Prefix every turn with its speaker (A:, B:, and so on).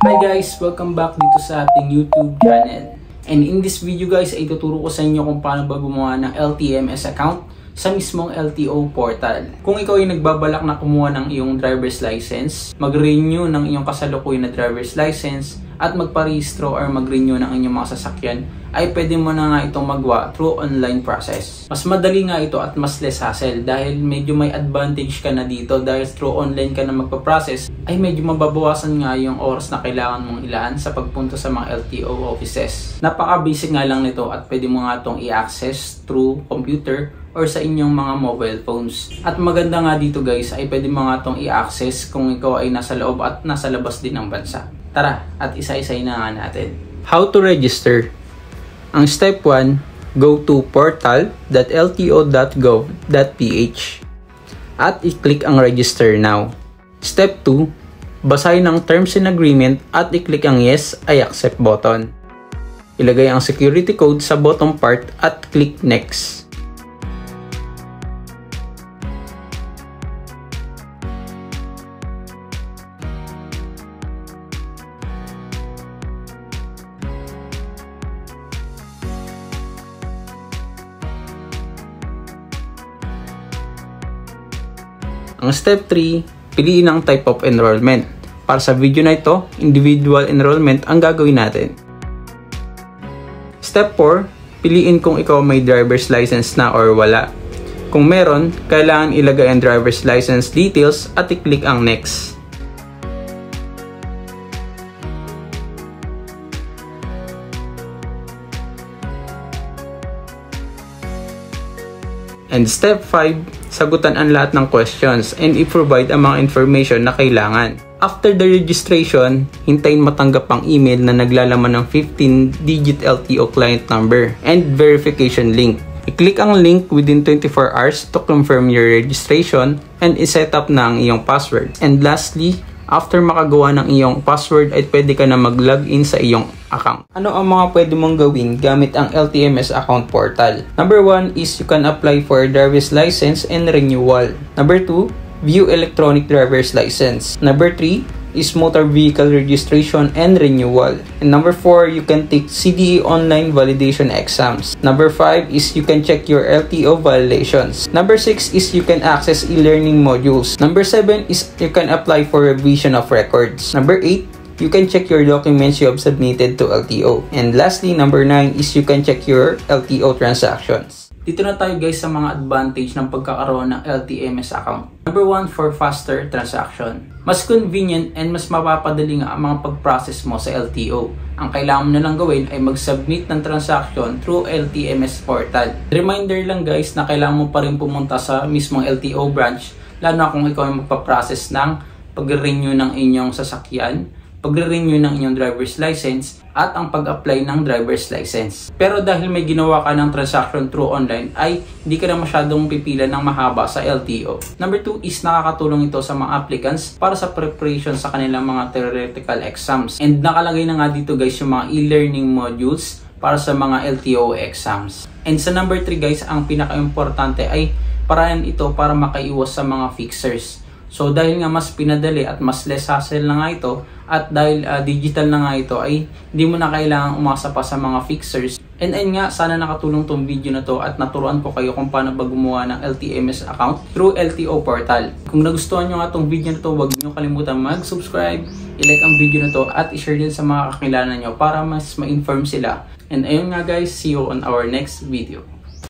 A: Hi guys! Welcome back dito sa ating YouTube channel. And in this video guys, ay tuturo ko sa inyo kung paano ba gumawa ng LTMS account sa mismong LTO portal. Kung ikaw ay nagbabalak na kumuha ng iyong driver's license, mag-renew ng iyong kasalukuyan na driver's license, at magparehistro or mag-renew ng inyong mga sasakyan, ay pwede mo na nga itong magawa through online process. Mas madali nga ito at mas less hassle dahil medyo may advantage ka na dito dahil through online ka na magpa-process, ay medyo mababawasan nga yung oras na kailangan mong ilaan sa pagpunta sa mga LTO offices. Napaka-basic nga lang nito at pwede mo nga itong i-access through computer or sa inyong mga mobile phones. At maganda nga dito guys ay pwede mo nga itong i-access kung ikaw ay nasa loob at nasa labas din ng bansa. Tara, at isa-isay na nga natin. How to register? Ang step 1, go to portal.lto.gov.ph at i-click ang register now. Step 2, basahin ang terms and agreement at i-click ang yes, I accept button. Ilagay ang security code sa bottom part at click next. Ang step 3, piliin ang type of enrollment. Para sa video na ito, individual enrollment ang gagawin natin. Step 4, piliin kung ikaw may driver's license na or wala. Kung meron, kailangan ilagay ang driver's license details at i-click ang next. And step 5, sagutan ang lahat ng questions and i-provide ang mga information na kailangan. After the registration, hintayin matanggap ang email na naglalaman ng 15-digit LTO client number and verification link. I-click ang link within 24 hours to confirm your registration and i-set up na ang iyong password. And lastly, after makagawa ng iyong password ay pwede ka na mag-login sa iyong account. Ano ang mga pwede mong gawin gamit ang LTMS account portal? Number 1 is you can apply for a driver's license and renewal. Number 2, view electronic driver's license. Number 3 is motor vehicle registration and renewal. And number 4, you can take CDA online validation exams. Number 5 is you can check your LTO violations. Number 6 is you can access e-learning modules. Number 7 is you can apply for revision of records. Number 8, you can check your documents you have submitted to LTO. And lastly, number 9 is you can check your LTO transactions. Dito na tayo guys sa mga advantage ng pagkakaroon ng LTMS account. Number 1, for faster transaction. Mas convenient and mas mapapadali nga ang mga pag-process mo sa LTO. Ang kailangan mo na lang gawin ay mag-submit ng transaction through LTMS portal. Reminder lang guys na kailangan mo pa rin pumunta sa mismong LTO branch, lalo na kung ikaw ay magpa-process ng pag-renew ng inyong sasakyan, pagre-renew ng inyong driver's license, at ang pag-apply ng driver's license. Pero dahil may ginawa ka ng transaction through online, ay hindi ka na masyadong pipila ng mahaba sa LTO. Number 2 is nakakatulong ito sa mga applicants para sa preparation sa kanilang mga theoretical exams. And nakalagay na nga dito guys yung mga e-learning modules para sa mga LTO exams. And sa number 3 guys, ang pinaka-importante ay paraan ito para makaiwas sa mga fixers. So dahil nga mas pinadali at mas less hassle na nga ito, at dahil digital na nga ito, ay hindi mo na kailangang umasa pa sa mga fixers. And ayun nga, sana nakatulong tong video na to at naturuan ko kayo kung paano ba gumawa ng LTMS account through LTO portal. Kung nagustuhan nyo nga tong video na to, huwag nyo kalimutan mag-subscribe, i-like ang video na to at i-share din sa mga kakilala nyo para mas ma-inform sila. And ayun nga guys, see you on our next video.